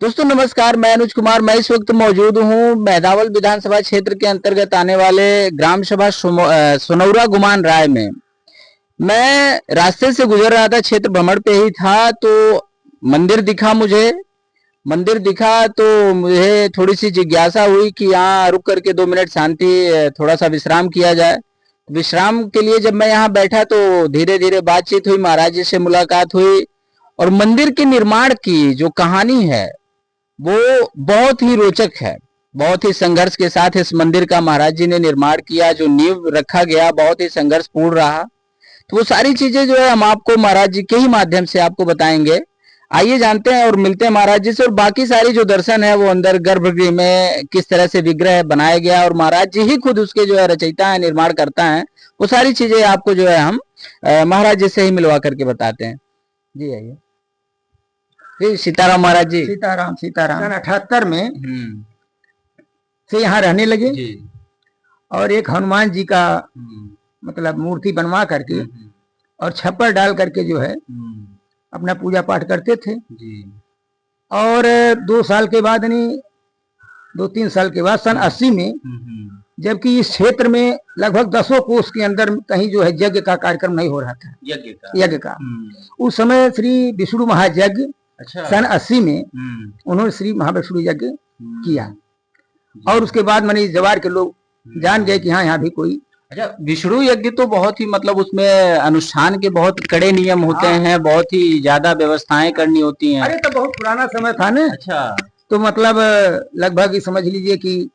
दोस्तों नमस्कार। मैं अनुज कुमार। मैं इस वक्त मौजूद हूं मेहदावल विधानसभा क्षेत्र के अंतर्गत आने वाले ग्राम सभा सोनौरा गुमान राय में। मैं रास्ते से गुजर रहा था, क्षेत्र भ्रमण पे ही था, तो मंदिर दिखा मुझे। मंदिर दिखा तो मुझे थोड़ी सी जिज्ञासा हुई कि यहाँ रुक करके 2 मिनट शांति थोड़ा सा विश्राम किया जाए। विश्राम के लिए जब मैं यहाँ बैठा तो धीरे धीरे बातचीत हुई, महाराज जी से मुलाकात हुई और मंदिर के निर्माण की जो कहानी है वो बहुत ही रोचक है। बहुत ही संघर्ष के साथ इस मंदिर का महाराज जी ने निर्माण किया। जो नींव रखा गया बहुत ही संघर्षपूर्ण रहा। तो वो सारी चीजें जो है हम आपको महाराज जी के ही माध्यम से आपको बताएंगे। आइए जानते हैं और मिलते हैं महाराज जी से। और बाकी सारी जो दर्शन है वो अंदर गर्भगृह में किस तरह से विग्रह बनाया गया और महाराज जी ही खुद उसके जो है रचयिता है, निर्माण करता है, वो सारी चीजें आपको जो है हम महाराज जी से ही मिलवा करके बताते हैं। जी आइए। सीताराम महाराज जी। सीताराम सीताराम। सन 78 में से यहाँ रहने लगे और एक हनुमान जी का मतलब मूर्ति बनवा करके और छप्पर डाल करके जो है अपना पूजा पाठ करते थे। और 2 साल के बाद नहीं 2-3 साल के बाद सन 80 में जबकि इस क्षेत्र में लगभग 10 कोस के अंदर कहीं जो है यज्ञ का कार्यक्रम नहीं हो रहा था, यज्ञ का। उस समय श्री विष्णु महायज्ञ सन 80 में उन्होंने श्री महाविष्णु यज्ञ किया और उसके बाद मैंने इस जवार के लोग जान गए कि हाँ यहाँ भी कोई। अच्छा, विष्णु यज्ञ तो बहुत ही मतलब उसमें अनुष्ठान के बहुत कड़े नियम होते हैं, बहुत ही ज्यादा व्यवस्थाएं करनी होती हैं। अरे तो बहुत पुराना समय था ना। अच्छा, तो मतलब लगभग समझ लीजिए कि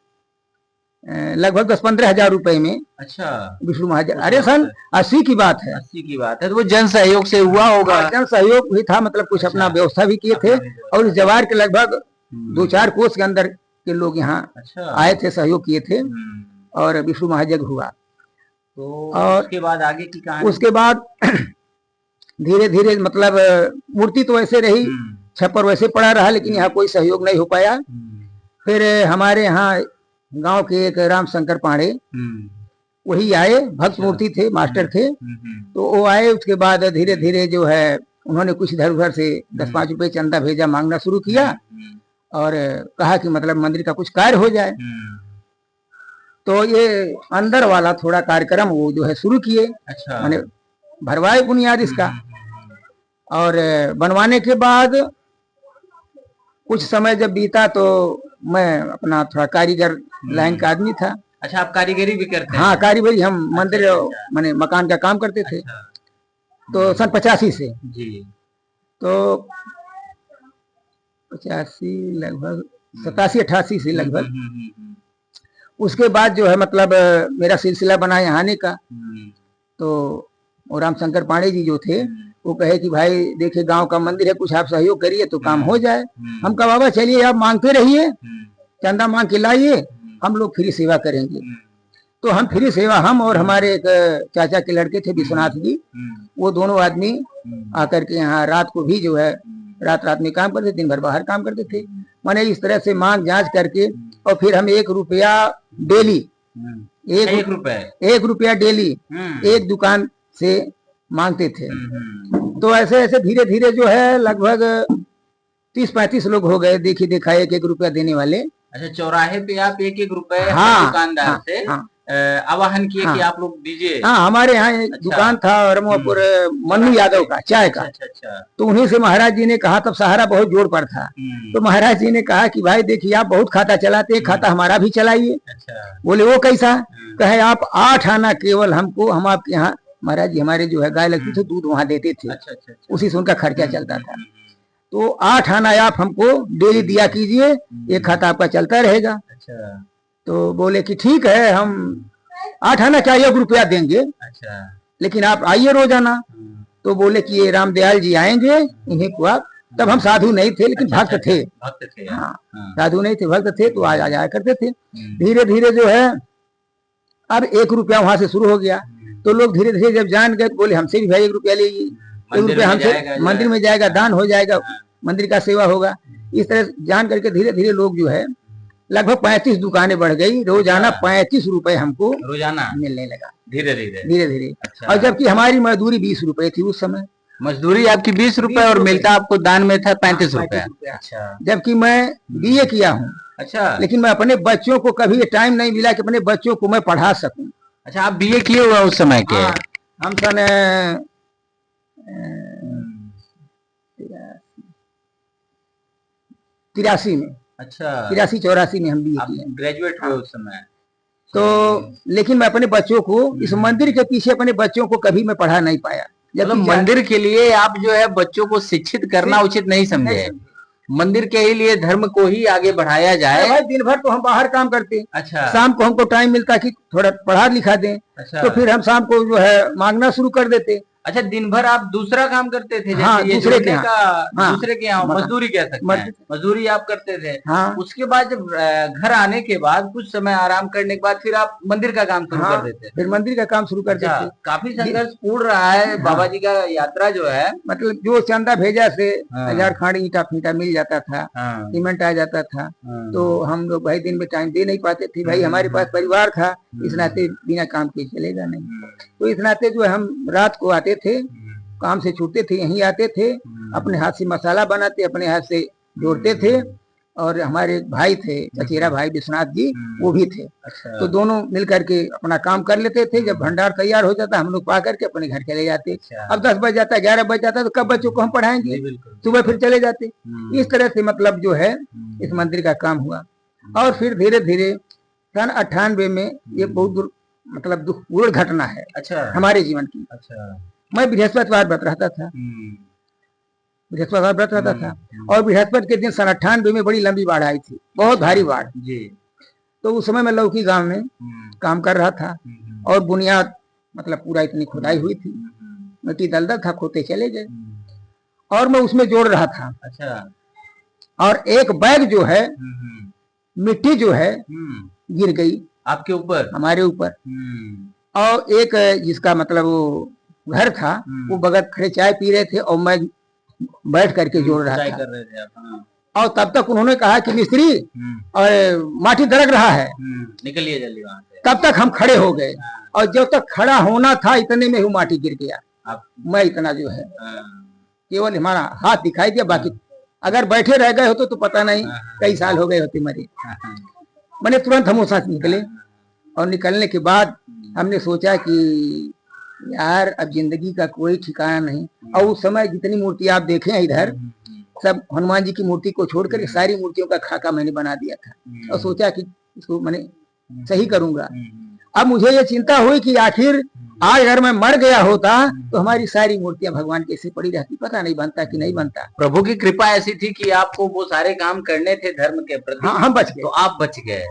लगभग 10-15 हजार रुपए में। अच्छा, विष्णु महायज्ञ। अरे सन 80 की बात है। 80 की बात है। तो वो जन सहयोग से हुआ होगा। जन सहयोग भी था, मतलब कुछ अपना व्यवस्था भी किए थे और इस जवार के लगभग 2-4 कोस के अंदर के लोग यहाँ आए थे, सहयोग किए थे और विष्णु महायज्ञ हुआ। तो और उसके बाद आगे की कहानी? उसके बाद धीरे धीरे मतलब मूर्ति तो वैसे रही, छप्पर वैसे पड़ा रहा, लेकिन यहाँ कोई सहयोग नहीं हो पाया। फिर हमारे यहाँ गांव के एक राम शंकर पांडे वही आए, भक्त मूर्ति थे, मास्टर थे। तो वो आए, उसके बाद धीरे धीरे जो है उन्होंने कुछ इधर उधर से 10-5 रुपए चंदा भेजा, मांगना शुरू किया और कहा कि मतलब मंदिर का कुछ कार्य हो जाए। तो ये अंदर वाला थोड़ा कार्यक्रम वो जो है शुरू किए। अच्छा, मैंने भरवाए बुनियाद इसका और बनवाने के बाद कुछ समय जब बीता तो मैं अपना थोड़ा कारीगर लाइन का आदमी था। अच्छा, आप कारीगरी भी करते हैं? हाँ, कारीगरी, हम मंदिर माने मकान का काम करते थे। तो सन 85 से जी। तो 85 लगभग 87-88 से लगभग। उसके बाद जो है मतलब मेरा सिलसिला बना यहाँ आने का। तो और राम शंकर पांडे जी जो थे वो कहे कि भाई देखिए गांव का मंदिर है, कुछ आप सहयोग करिए तो काम हो जाए। हम कहा बाबा चलिए आप मांगते रहिए, चंदा मांग के लाइए, हम लोग फ्री सेवा करेंगे। तो हम फ्री सेवा, हम और हमारे एक चाचा के लड़के थे विश्वनाथ जी, वो दोनों आदमी आकर के यहाँ रात को भी जो है रात में काम करते, दिन भर बाहर काम करते थे। मैंने इस तरह से मांग जांच करके और फिर हम 1 रुपया डेली, 1 रुपया डेली एक दुकान से मांगते थे। तो ऐसे ऐसे धीरे धीरे जो है लगभग 30-35 लोग हो गए, देखी देखा 1-1 रुपया देने वाले। अच्छा, चौराहे पे आप 1-1 रुपए दुकानदार से आवाहन किए कि आप लोग दीजिए? हाँ, हमारे यहाँ एक दुकान था रमुआपुर मन्नू यादव का चाय का। अच्छा। तो उन्हीं से महाराज जी ने कहा, तब सहारा बहुत जोर पर था, तो महाराज जी ने कहा कि भाई देखिए आप बहुत खाता चलाते, खाता हमारा भी चलाइए। बोले वो कैसा? कहे आप 8 आना केवल हमको, हम आपके यहाँ, महाराज जी हमारे जो है गाय लगती थी, दूध वहां देते थे, उसी से उनका खर्चा चलता था। तो 8 आना आप हमको डेली दिया कीजिए, एक खाता आपका चलता रहेगा। तो बोले कि ठीक है, हम 8 आना क्या 1 रुपया देंगे, लेकिन आप आइए रोजाना। तो बोले कि ये रामदयाल जी आएंगे, इन्हीं को आप, तब हम साधु नहीं थे लेकिन भक्त थे। हाँ, साधु नहीं थे, भक्त थे, तो आ जाया करते थे। धीरे धीरे जो है अब 1 रुपया वहां से शुरू हो गया। तो लोग धीरे धीरे जब जान गए बोले हमसे भी भाई 1 रुपया लीजिए, 1 रुपया हमसे मंदिर में जाएगा, दान हो जाएगा, मंदिर का सेवा होगा। इस तरह जान करके धीरे धीरे लोग जो है लगभग 35 दुकानें बढ़ गई, रोजाना 35 रुपए हमको रोजाना मिलने लगा, धीरे धीरे। और जबकि हमारी मजदूरी 20 रुपए थी उस समय। मजदूरी आपकी 20 रुपए और मिलता आपको दान में था 35 रुपए। अच्छा। जबकि मैं बीए किया हूँ। अच्छा। लेकिन मैं अपने बच्चों को कभी ये टाइम नहीं मिला कि अपने बच्चों को मैं पढ़ा सकूं। अच्छा, आप बीए किए हुए उस समय के? हाँ, हम सन 83 में। अच्छा। 83-84 में हम बीए किए। ग्रेजुएट हुए उस समय? तो लेकिन मैं अपने बच्चों को इस मंदिर के पीछे अपने बच्चों को कभी मैं पढ़ा नहीं पाया। मतलब मंदिर के लिए आप जो है बच्चों को शिक्षित करना उचित नहीं समझे, मंदिर के ही लिए धर्म को ही आगे बढ़ाया जाए। भाई दिन भर तो हम बाहर काम करते। अच्छा। शाम को हमको टाइम मिलता कि थोड़ा पढ़ा लिखा दें। अच्छा। तो फिर हम शाम को जो है मांगना शुरू कर देते। अच्छा, दिन भर आप दूसरा काम करते थे? हाँ, दूसरे के हाँ, दूसरे के यहाँ मजदूरी कह सकते हैं, मजदूरी आप करते थे। हाँ। उसके बाद जब घर आने के बाद कुछ समय आराम करने के बाद फिर आप मंदिर का काम शुरू कर देते? फिर मंदिर का काम शुरू कर देते। काफी संघर्ष पूर्ण रहा है बाबा जी का यात्रा जो है। मतलब जो चंदा भेजा से 1000 खाड़ी ईटा फीटा मिल जाता था, सीमेंट आ जाता था, तो हम लोग भाई दिन में टाइम दे नहीं पाते थे। भाई हमारे पास परिवार था, इस नाते बिना काम के चलेगा नहीं। तो इस नाते जो हम रात को आते थे, काम से छूटते थे, यहीं आते थे, अपने हाथ से मसाला बनाते, अपने हाथ से जोड़ते थे। और हमारे भाई थे चचेरा भाई विश्वनाथ जी, वो भी थे। अच्छा। तो दोनों मिल करके अपना काम कर लेते थे। जब भंडार तैयार हो जाता हम लोग पा करके अपने घर चले जाते। अच्छा। अब 10 बज जाता, 11 बज जाता, तो कब बच्चों को हम पढ़ाएंगे? सुबह फिर चले जाते। इस तरह से मतलब जो है इस मंदिर का काम हुआ। और फिर धीरे धीरे सन 98 में ये बहुत मतलब दुखपूर्ण घटना है। अच्छा। हमारे जीवन की। अच्छा। मैं बृहस्पतिवार व्रत रहता था, बृहस्पतिवार व्रत रहता था। और बृहस्पति के दिन सन 98 में बड़ी लंबी बाढ़ आई थी, बहुत भारी बाढ़ जी। तो उस समय मैं लौकी गांव में काम कर रहा था और बुनियाद मतलब पूरा इतनी खुदाई हुई थी, मिट्टी दलदल था, खोते चले गए और मैं उसमें जोड़ रहा था। अच्छा। और एक बैग जो है मिट्टी जो है गिर गई आपके ऊपर, हमारे ऊपर। और एक जिसका मतलब वो घर था, वो बगल खड़े चाय पी रहे थे और मैं बैठ करके जोड़ रहा था। कर रहे थे आप। हाँ। और तब तक उन्होंने कहा कि मिस्त्री और माटी दरक रहा है, निकलिए जल्दी वहां से। तब तक हम खड़े हो गए। हाँ। और जब तक खड़ा होना था इतने में ही माटी गिर गया। आप मैं इतना जो है केवल हमारा हाथ दिखाई दिया, बाकी अगर बैठे रह गए होते तो पता नहीं कई साल हो गए होते मरे। मैंने तुरंत हम साथ निकले और निकलने के बाद हमने सोचा कि यार अब जिंदगी का कोई ठिकाना नहीं। और उस समय जितनी मूर्ति आप देखे हैं इधर, सब हनुमान जी की मूर्ति को छोड़कर सारी मूर्तियों का खाका मैंने बना दिया था और सोचा कि इसको मैंने सही करूंगा। अब मुझे ये चिंता हुई कि आखिर आज अगर मैं मर गया होता तो हमारी सारी मूर्तियां भगवान कैसे पड़ी रहती, पता नहीं बनता कि नहीं बनता। प्रभु की कृपा ऐसी थी कि आपको वो सारे काम करने थे धर्म के प्रति। हाँ, हम बच गए। तो आप बच गए।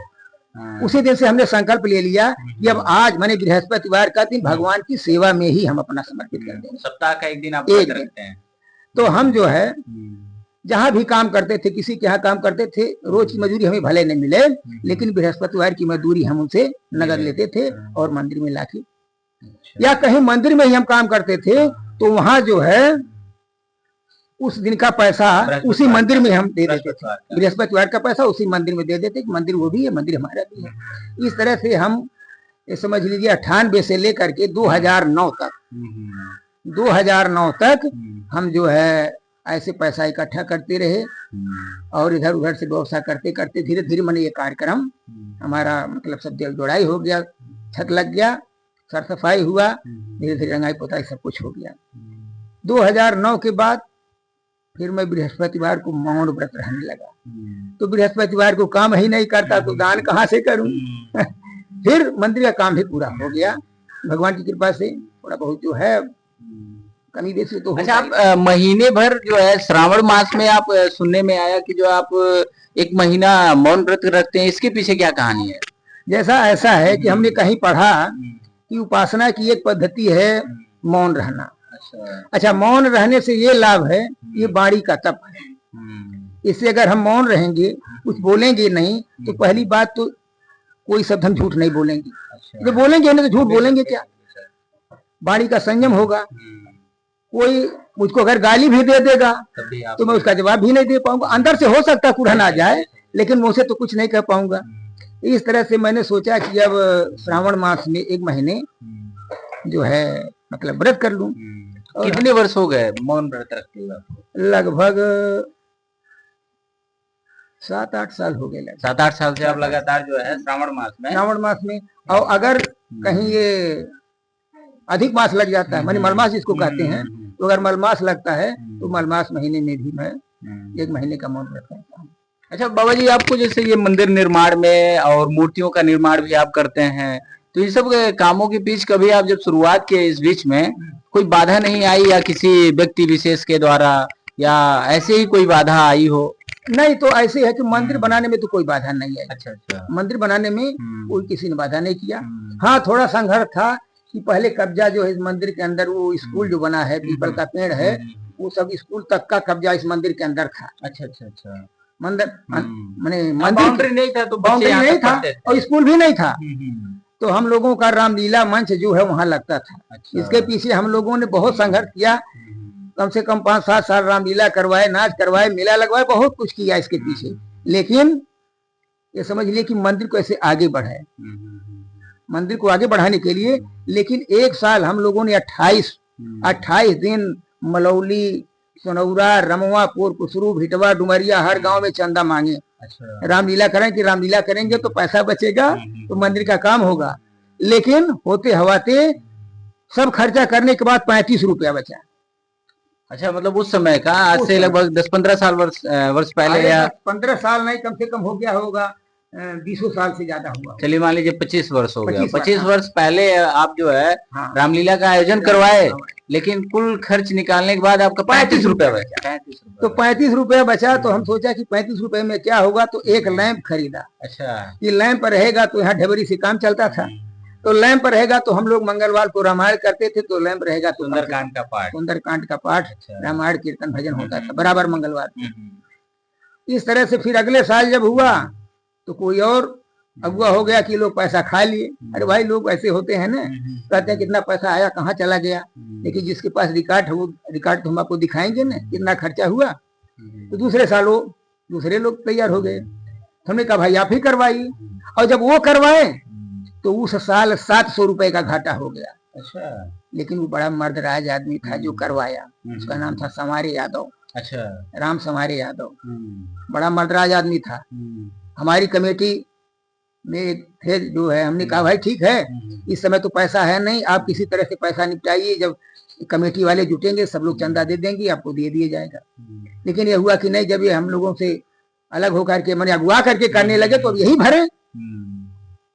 उसी दिन से हमने संकल्प ले लिया कि अब आज मैंने बृहस्पतिवार का दिन भगवान की सेवा में ही हम अपना समर्पित कर देंगे। सप्ताह का एक दिन आप रखते हैं। तो हम जो है जहां भी काम करते थे, किसी के यहाँ काम करते थे, रोज की मजदूरी हमें भले नहीं मिले, लेकिन बृहस्पतिवार की मजदूरी हम उनसे नगद लेते थे और मंदिर में लाके, या कहीं मंदिर में ही हम काम करते थे तो वहां जो है उस दिन का पैसा उसी मंदिर में हम दे देते थे। बृहस्पतिवार का पैसा उसी मंदिर में दे देते, मंदिर वो भी है, मंदिर हमारा भी है। इस तरह से हम समझ लीजिए 98 से लेकर के 2009 तक हम जो है ऐसे पैसा इकट्ठा करते रहे और इधर उधर से व्यवसाय करते करते धीरे धीरे मैंने ये कार्यक्रम हमारा मतलब सब जोड़ाई हो गया, छत लग गया, सर सफाई हुआ, धीरे धीरे रंगाई पोताई सब कुछ हो गया। 2009 के बाद फिर मैं बृहस्पतिवार को मौन व्रत रहने लगा। तो बृहस्पतिवार को काम ही नहीं करता तो दान कहाँ से करूं? फिर मंदिर का काम भी पूरा हो गया भगवान की कृपा से। थोड़ा बहुत जो है कमी बेसी तो। अच्छा, आप महीने भर जो है श्रावण मास में आप सुनने में आया कि जो आप 1 महीना मौन व्रत रखते हैं, इसके पीछे क्या कहानी है? जैसा ऐसा है कि हमने कहीं पढ़ा कि उपासना की एक पद्धति है मौन रहना। अच्छा, मौन रहने से ये लाभ है, ये वाणी का तप है। इससे अगर हम मौन रहेंगे, कुछ बोलेंगे नहीं, तो पहली बात तो कोई शब्द हम झूठ नहीं बोलेंगे। जो बोलेंगे नहीं तो झूठ बोलेंगे क्या? वाणी का संयम होगा। कोई मुझको अगर गाली भी दे देगा तो मैं उसका जवाब भी नहीं दे पाऊंगा। अंदर से हो सकता कुड़न आ जाए, लेकिन मुझसे तो कुछ नहीं कह पाऊंगा। इस तरह से मैंने सोचा कि अब श्रावण मास में 1 महीने जो है मतलब व्रत कर लूं। कितने वर्ष हो गए मौन व्रत रखते हुए आपको? लगभग 7-8 साल हो गए। 7-8 साल से आप लगातार जो है श्रावण मास में। और अगर कहीं ये अधिक मास लग जाता है, मानी मलमास जिसको कहते हैं, तो अगर मलमास लगता है तो मलमास महीने में भी मैं 1 महीने का मौन व्रत करता हूँ। अच्छा बाबा जी, आपको जैसे ये मंदिर निर्माण में और मूर्तियों का निर्माण भी आप करते हैं, तो इन सब कामों के बीच कभी आप जब शुरुआत किए इस बीच में कोई बाधा नहीं आई, या किसी व्यक्ति विशेष के द्वारा, या ऐसे ही कोई बाधा आई हो? नहीं, तो ऐसे है कि मंदिर बनाने में तो कोई बाधा नहीं है। अच्छा। मंदिर बनाने में कोई किसी ने बाधा नहीं किया। हाँ, थोड़ा संघर्ष था कि पहले कब्जा जो है इस मंदिर के अंदर, वो स्कूल जो बना है, पीपल का पेड़ है, वो सब स्कूल तक का कब्जा इस मंदिर के अंदर था। अच्छा। मंदिर माने मंदिर बाउंड्री नहीं था, तो बाउंड्री नहीं था और स्कूल भी नहीं था। तो हम लोगों का रामलीला मंच जो है वहां लगता था। इसके पीछे हम लोगों ने बहुत संघर्ष किया, कम से कम 5-7 साल रामलीला करवाए, नाच करवाए, मेला लगवाए, बहुत कुछ किया इसके पीछे। लेकिन ये समझ लिए कि मंदिर को ऐसे आगे बढ़ाए, मंदिर को आगे बढ़ाने के लिए। लेकिन 1 साल हम लोगों ने 28 दिन मलौली, सोनौरा, रमवापुर, कुसरू, भिटवा, डुमरिया, हर गांव में चंदा मांगे। रामलीला करें कि रामलीला करेंगे तो पैसा बचेगा, तो मंदिर का काम होगा। लेकिन होते हवाते सब खर्चा करने के बाद 35 रुपया बचा। अच्छा, मतलब उस समय का, आज से लगभग 10-15 साल वर्ष पहले, या 15 साल नहीं, कम से कम हो गया होगा 20 साल से ज्यादा हुआ। चलिए मान लीजिए 25 वर्ष हो गया। 25 वर्ष पहले आप जो है रामलीला का आयोजन करवाए, लेकिन कुल खर्च निकालने के बाद आपका 35 रुपया बचा। तो 35 रुपया बचा, तो हम सोचा कि 35 रुपए में क्या होगा, तो एक लैंप खरीदा। अच्छा, ये लैंप रहेगा तो यहाँ ढबरी से काम चलता था। तो लैंप रहेगा तो हम लोग मंगलवार को रामायण करते थे, तो लैंप रहेगा तो सुंदरकांड का पाठ, रामायण, कीर्तन, भजन होता था बराबर मंगलवार को। इस तरह से फिर अगले साल जब हुआ तो कोई और अगुआ हो गया कि लोग पैसा खा लिए। अरे भाई, लोग ऐसे होते हैं ना, कहते हैं कितना पैसा आया, कहाँ चला गया। लेकिन जिसके पास रिकॉर्ड है, वो रिकॉर्ड तो हम आपको दिखाएंगे ना, कितना खर्चा हुआ। तो दूसरे साल वो दूसरे लोग तैयार हो गए। हमने कहा भाई आप ही करवाइए। और जब वो करवाए तो उस साल 700 रुपए का घाटा हो गया। अच्छा। लेकिन वो बड़ा मर्दराज आदमी था जो करवाया, उसका नाम था संवारे यादव। अच्छा, राम संवारे यादव, बड़ा मर्दराज आदमी था। हमारी कमेटी में थे जो है, हमने कहा भाई ठीक है, इस समय तो पैसा है नहीं, आप किसी तरह से पैसा निपटाइए, जब कमेटी वाले जुटेंगे सब लोग चंदा दे देंगे, आपको दे दिया जाएगा। लेकिन ये हुआ कि नहीं, जब ये हम लोगों से अलग होकर के मैंने अगुआ करके करने लगे, तो अब यही भरे।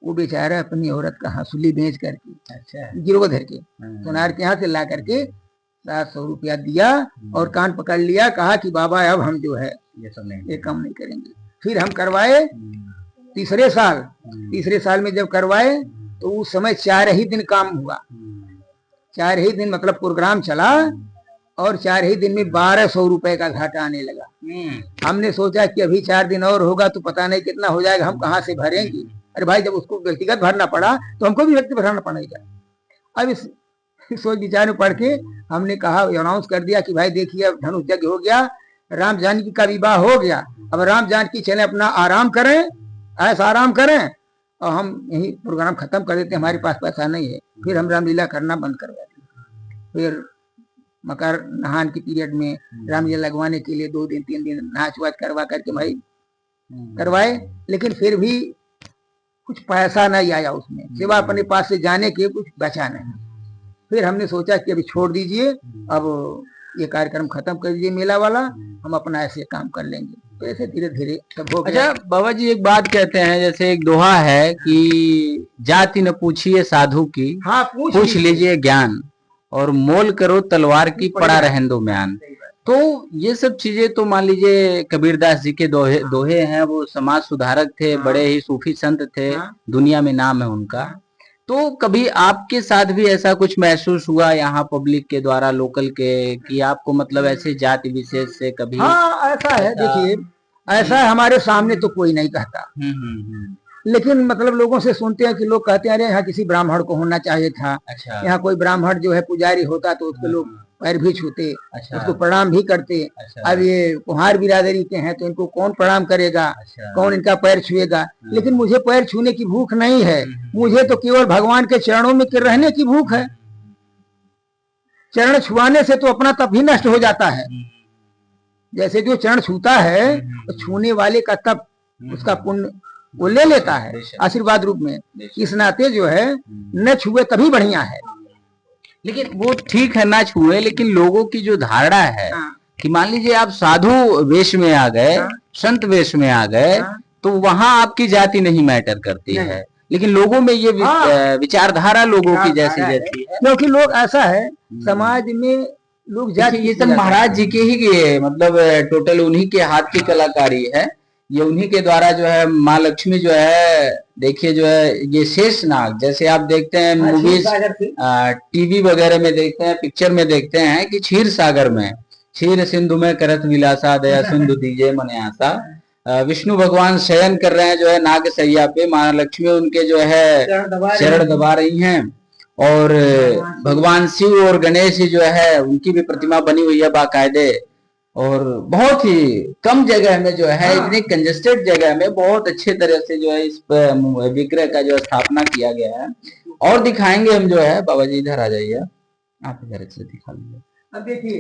वो बेचारा अपनी औरत का हंसुली बेच करके, अच्छा, गिरोह धर के सोनार के यहाँ से ला करके 700 रुपया दिया और कान पकड़ लिया, कहा कि बाबा अब हम जो है ये काम नहीं करेंगे। फिर हम करवाए तीसरे साल में जब करवाए तो उस समय 4 ही दिन काम हुआ। 4 ही दिन मतलब प्रोग्राम चला और 4 ही दिन में 1200 रुपए का घाटा आने लगा। हमने सोचा कि अभी 4 दिन और होगा तो पता नहीं कितना हो जाएगा, हम कहाँ से भरेंगे। अरे भाई, जब उसको व्यक्तिगत भरना पड़ा तो हमको भी व्यक्ति भरना पड़ेगा। अब इस सोच विचार में पढ़ के हमने कहा, अनाउंस कर दिया कि भाई देखिए अब धनुष यज्ञ हो गया, राम जानकी का विवाह हो गया, अब राम जानकी चले अपना आराम करें, ऐसा आराम करें और हम यही प्रोग्राम खत्म कर देते, हमारे पास पैसा नहीं है। फिर हम रामलीला करना बंद करवा दिया। फिर मकर नहान की पीरियड में रामलीला लगवाने के लिए 2 दिन 3 दिन नाच वाच करवा करके भाई करवाए, लेकिन फिर भी कुछ पैसा नहीं आया उसमें, सिवा अपने पास से जाने के कुछ बचा नहीं। फिर हमने सोचा कि अभी छोड़ दीजिए, अब ये कार्यक्रम खत्म कर दीजिए मेला वाला, हम अपना ऐसे काम कर लेंगे। तो ऐसे धीरे धीरे सब हो गया। अच्छा बाबा जी, एक बात कहते हैं, जैसे एक दोहा है कि जाति न पूछिए साधु की, हाँ, पूछ लीजिए ज्ञान, और मोल करो तलवार की, पड़ा रहन दो म्यान। तो ये सब चीजें तो मान लीजिए कबीरदास जी के दोहे हैं, वो समाज सुधारक थे, बड़े ही सूफी संत थे, दुनिया में नाम है उनका। तो कभी आपके साथ भी ऐसा कुछ महसूस हुआ यहाँ पब्लिक के द्वारा, लोकल के, कि आपको मतलब ऐसे जाति विशेष से कभी? हाँ, ऐसा है। देखिए, ऐसा है, हमारे सामने तो कोई नहीं कहता, लेकिन मतलब लोगों से सुनते हैं कि लोग कहते हैं अरे यहाँ किसी ब्राह्मण को होना चाहिए था। अच्छा। यहाँ कोई ब्राह्मण जो है पुजारी होता तो उसके लोग पैर भी छूते। अच्छा। उसको प्रणाम भी करते। अच्छा। अब ये कुम्हार बिरादरी के हैं तो इनको कौन प्रणाम करेगा। अच्छा। कौन इनका पैर छुएगा। लेकिन मुझे पैर छूने की भूख नहीं है, मुझे तो केवल भगवान के चरणों में रहने की भूख है। चरण छुआने से तो अपना तप ही नष्ट हो जाता है। जैसे जो चरण छूता है तो छूने वाले का तप, उसका पुण्य वो ले लेता है आशीर्वाद रूप में। इस नाते जो है न छुए तभी बढ़िया है। लेकिन वो ठीक है ना छुए, लेकिन लोगों की जो धारणा है कि मान लीजिए आप साधु वेश में आ गए, संत वेश में आ गए, तो वहां आपकी जाति नहीं मैटर करती है। लेकिन लोगों में ये विचारधारा लोगों की जैसी रहती है, क्योंकि लोग ऐसा है समाज में लोग जाति, ये सब महाराज जी के ही मतलब टोटल उन्हीं के हाथ की कलाकारी है। ये उन्हीं के द्वारा जो है माँ लक्ष्मी जो है, देखिए जो है ये शेष नाग, जैसे आप देखते हैं मूवीज टीवी वगैरह में देखते हैं, पिक्चर में देखते हैं कि क्षीर सागर में क्षीर सिंधु में करत विलासा दया सिंधु दीजे मन आशा, विष्णु भगवान शयन कर रहे हैं जो है नाग सैया पे, माँ लक्ष्मी उनके जो है चरण दबा रही हैं, और भगवान शिव और गणेश जो है उनकी भी प्रतिमा बनी हुई है बाकायदे। और बहुत ही कम जगह में जो है, इतनी कंजेस्टेड जगह में बहुत अच्छे तरह से जो है इस विग्रह का जो स्थापना किया गया है। और दिखाएंगे हम जो है, बाबा जी इधर आ जाइए, आप इधर से दिखा लीजिए। अब देखिए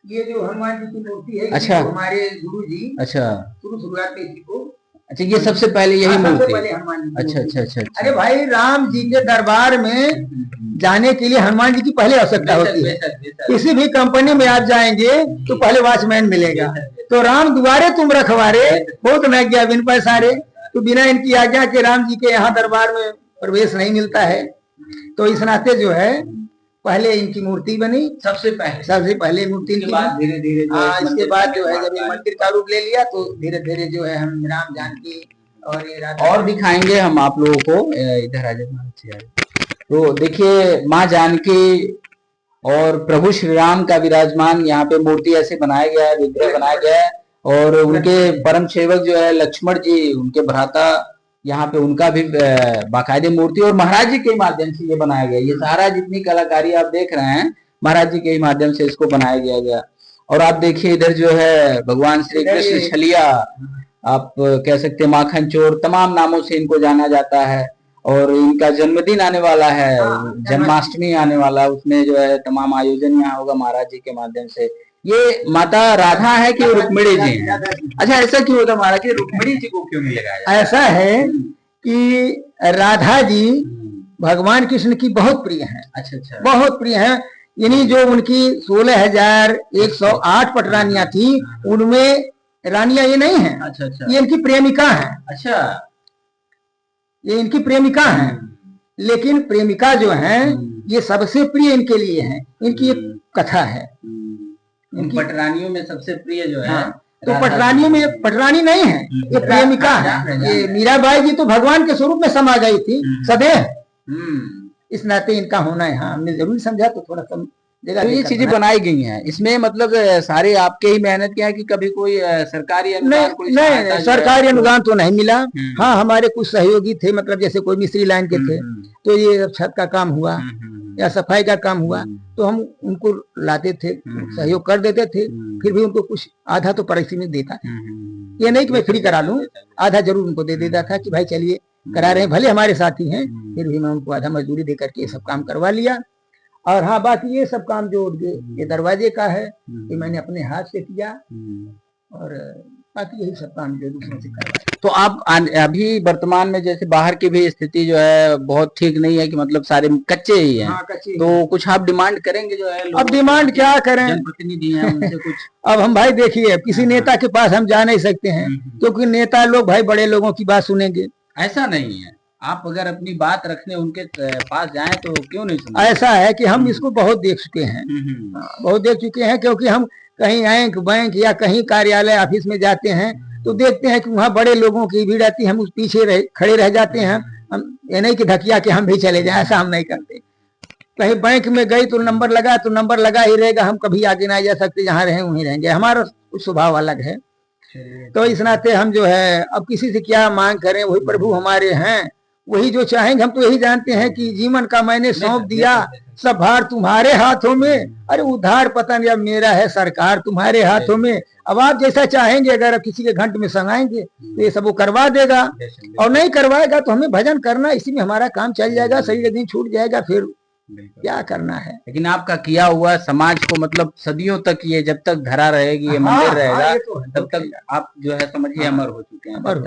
ये जो हनुमान जी की मूर्ति है, अच्छा, हमारे गुरु जी अच्छा शुरुआत में इसको, अच्छा ये सबसे पहले यही मूर्ति, अच्छा अच्छा अच्छा। अरे भाई राम जी के दरबार में जाने के लिए हनुमान जी की पहले आवश्यकता होती है। किसी भी कंपनी में आप जाएंगे तो पहले वॉचमैन मिलेगा। तो राम दुआरे तुम रखवारे, हो तो न गया बिन पैसारे। तो बिना इनकी आज्ञा के राम जी के यहाँ दरबार में प्रवेश नहीं मिलता है। तो इस नाते जो है पहले इनकी मूर्ति बनी, सबसे पहले मूर्ति इनकी, धीरे धीरे इसके बाद जो है जब ये मंदिर का रूप ले लिया तो धीरे धीरे जो है हम राम जानकी और ये और दिखाएंगे हम आप लोगों को। इधर आ जाए। तो देखिए माँ जानकी और प्रभु श्री राम का विराजमान यहाँ पे मूर्ति ऐसे बनाया गया है, विग्रह बनाया गया है। और उनके परम सेवक जो है लक्ष्मण जी, उनके भ्राता, यहाँ पे उनका भी बाकायदे मूर्ति और महाराज जी के माध्यम से ये बनाया गया। ये सारा जितनी कलाकारी आप देख रहे हैं महाराज जी के ही माध्यम से इसको बनाया गया। और आप देखिए इधर जो है भगवान श्री कृष्ण छलिया, आप कह सकते हैं माखन चोर, तमाम नामों से इनको जाना जाता है। और इनका जन्मदिन आने वाला है, जन्माष्टमी आने वाला है, उसमें जो है तमाम आयोजन यहाँ होगा महाराज जी के माध्यम से। ये माता राधा है कि रुक्मिणी जी हैं? अच्छा, ऐसा क्यों होता महाराज जी, रुक्मिणी जी को क्यों नहीं लगाया? ऐसा है कि राधा जी भगवान कृष्ण की बहुत प्रिय हैं। अच्छा अच्छा, बहुत प्रिय हैं। यानी जो उनकी 16,108 पटरानियां थी, उनमें रानियां ये नहीं है। अच्छा अच्छा, ये इनकी प्रेमिका है। अच्छा, ये इनकी प्रेमिका है। लेकिन प्रेमिका जो है ये सबसे प्रिय इनके लिए है। इनकी एक कथा है, इनकी पटरानियों में सबसे प्रिय जो है, तो पटरानियों में पटरानी नहीं है, ये प्रेमिका है। ये मीराबाई जी तो भगवान के स्वरूप में समा गई थी सदैव। इस नाते इनका होना यहाँ हमने जरूर समझा, तो थोड़ा सा तो ये चीजें बनाई गई हैं इसमें, मतलब सारे आपके ही मेहनत के हैं कि कभी कोई सरकारी अनुदान? नहीं, सरकारी अनुदान तो नहीं मिला। हाँ, हमारे कुछ सहयोगी थे, मतलब जैसे कोई मिस्त्री लाइन के थे, तो ये छत का काम हुआ या सफाई का काम हुआ तो हम उनको लाते थे, सहयोग कर देते थे। फिर भी उनको कुछ आधा तो परिश्रम देता था। ये नहीं कि मैं फ्री करा लूं, आधा जरूर उनको दे देता था कि भाई चलिए करा रहे हैं, भले हमारे साथी हैं, फिर भी मैं उनको आधा मजदूरी दे करके ये सब काम करवा लिया। और हाँ, बाकी ये सब काम जो ये दरवाजे का है ये मैंने अपने हाथ से किया, और बाकी यही सब काम जो दूसरों से करवाया। तो आप अभी वर्तमान में जैसे बाहर की भी स्थिति जो है बहुत ठीक नहीं है कि मतलब सारे कच्चे ही हैं। हाँ, कच्चे। तो कुछ आप डिमांड करेंगे जो है? अब डिमांड क्या करें, जनप्रतिनिधि हैं उनसे कुछ अब हम भाई देखिए किसी नेता के पास हम जा नहीं सकते हैं, क्योंकि नेता लोग भाई बड़े लोगों की बात सुनेंगे। ऐसा नहीं है, आप अगर अपनी बात रखने उनके पास जाएं तो क्यों नहीं सुना? ऐसा है कि हम इसको बहुत देख चुके हैं, बहुत देख चुके हैं। क्योंकि हम कहीं बैंक या कहीं कार्यालय ऑफिस में जाते हैं तो देखते हैं कि वहाँ बड़े लोगों की भीड़ आती है, हम उस पीछे खड़े रह जाते हैं। हम ये नहीं कि धकिया के हम भी चले जाए, ऐसा हम नहीं करते। कहीं बैंक में गई तो नंबर लगा ही रहेगा, हम कभी आगे नहीं जा सकते, जहाँ रहे वहीं रहेंगे, हमारा स्वभाव अलग है। तो इस नाते हम जो है अब किसी से क्या मांग करें, वही प्रभु हमारे हैं, वही जो चाहेंगे। हम तो यही जानते हैं कि जीवन का मैंने सौंप दिया, सब भार तुम्हारे हाथों में। अरे उधार पता नहीं अब मेरा है, सरकार तुम्हारे हाथों में। अब आप जैसा चाहेंगे, अगर आप किसी के घंट में संगाएंगे तो ये सब वो करवा देगा, और नहीं करवाएगा तो हमें भजन करना, इसी में हमारा काम चल जाएगा। शरीर दिन छूट जाएगा, फिर बिल्कुल। क्या करना है। लेकिन आपका किया हुआ समाज को मतलब सदियों तक ये जब तक धरा रहेगी, ये हाँ, मंदिर हाँ, रहेगा, ये तो है, तब तक आप जो है समझिए अमर हो चुके हैं। अमर हो।